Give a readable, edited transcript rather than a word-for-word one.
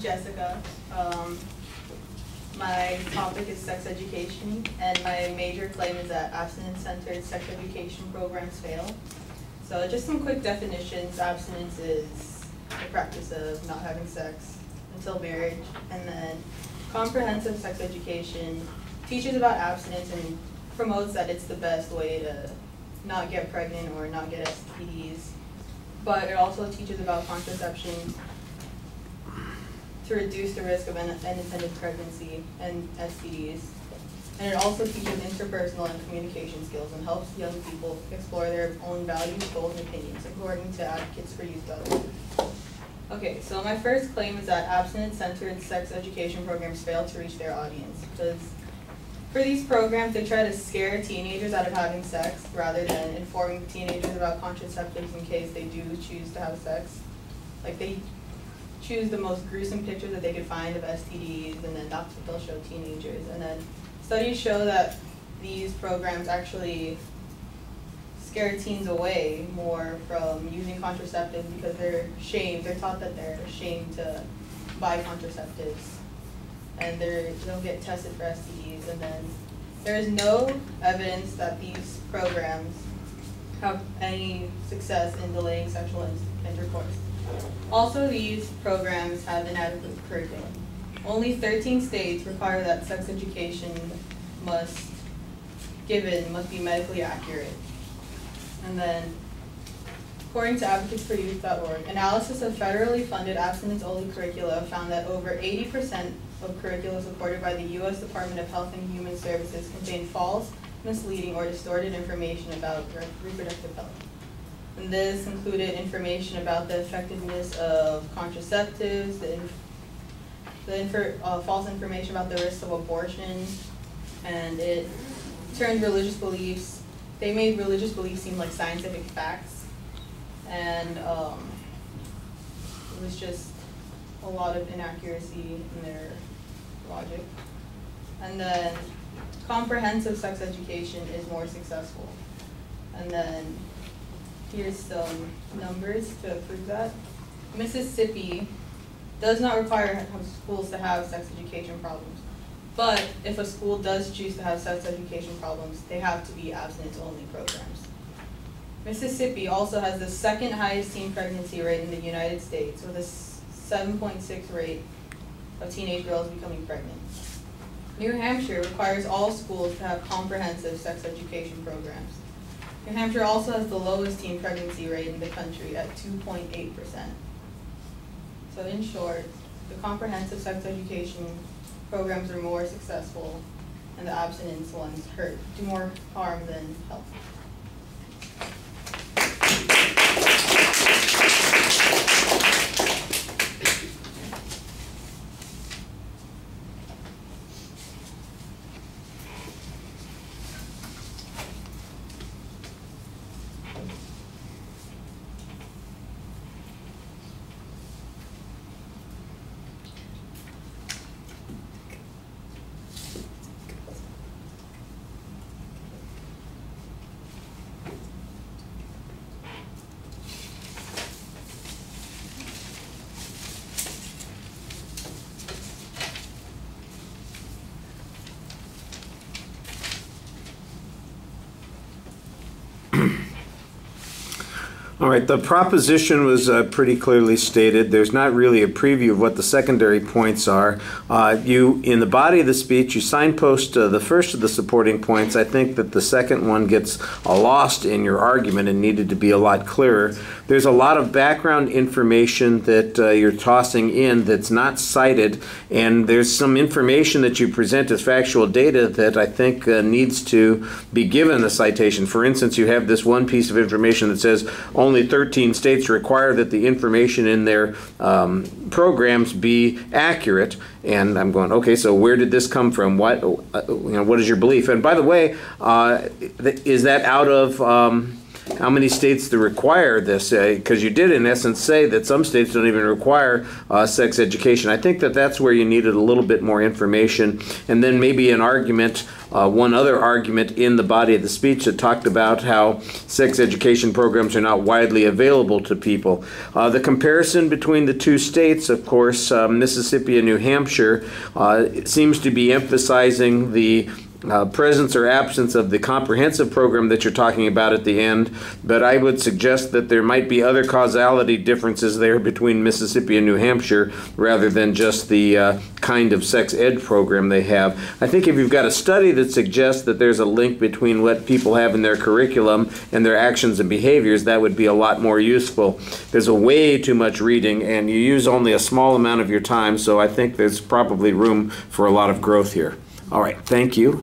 Jessica. My topic is sex education, and my major claim is that abstinence-centered sex education programs fail. So just some quick definitions. Abstinence is the practice of not having sex until marriage, and then comprehensive sex education teaches about abstinence and promotes that it's the best way to not get pregnant or not get STDs. But it also teaches about contraception to reduce the risk of unintended pregnancy and STDs. And it also teaches interpersonal and communication skills and helps young people explore their own values, goals, and opinions, according to advocatesforyouth.org. Okay, so my first claim is that abstinence-centered sex education programs fail to reach their audience, because for these programs, they try to scare teenagers out of having sex rather than informing teenagers about contraceptives in case they do choose to have sex. Like, they choose the most gruesome pictures that they could find of STDs, and then that's what they'll show teenagers. And then studies show that these programs actually scare teens away more from using contraceptives because they're taught that they're ashamed to buy contraceptives, and they'll get tested for STDs. And then there is no evidence that these programs have any success in delaying sexual intercourse. Also, these programs have inadequate curriculum. Only 13 states require that sex education must be medically accurate. And then, according to advocatesforyouth.org, analysis of federally funded abstinence-only curricula found that over 80% of curricula supported by the U.S. Department of Health and Human Services contain false, misleading, or distorted information about reproductive health. And this included information about the effectiveness of contraceptives, false information about the risks of abortion, and it turned religious beliefs, they made religious beliefs seem like scientific facts, and it was just a lot of inaccuracy in their logic. And then comprehensive sex education is more successful. And then here's some numbers to prove that. Mississippi does not require schools to have sex education problems. But if a school does choose to have sex education problems, they have to be abstinence-only programs. Mississippi also has the second highest teen pregnancy rate in the United States, with a 7.6 rate of teenage girls becoming pregnant. New Hampshire requires all schools to have comprehensive sex education programs. New Hampshire also has the lowest teen pregnancy rate in the country at 2.8%. So in short, the comprehensive sex education programs are more successful, and the abstinence ones do more harm than help. All right, the proposition was pretty clearly stated. There's not really a preview of what the secondary points are. In the body of the speech, you signpost the first of the supporting points. I think that the second one gets lost in your argument and needed to be a lot clearer. There's a lot of background information that you're tossing in that's not cited, and there's some information that you present as factual data that I think needs to be given a citation. For instance, you have this one piece of information that says only 13 states require that the information in their programs be accurate, and I'm going, okay, so where did this come from? What is your belief? And by the way, is that out of how many states that require this, because you did in essence say that some states don't even require sex education. I think that that's where you needed a little bit more information, and then maybe an argument, one other argument in the body of the speech that talked about how sex education programs are not widely available to people. The comparison between the two states, of course, Mississippi and New Hampshire, seems to be emphasizing the presence or absence of the comprehensive program that you're talking about at the end, but I would suggest that there might be other causality differences there between Mississippi and New Hampshire rather than just the kind of sex ed program they have. I think if you've got a study that suggests that there's a link between what people have in their curriculum and their actions and behaviors, that would be a lot more useful. There's a way too much reading and you use only a small amount of your time, so I think there's probably room for a lot of growth here. All right, thank you.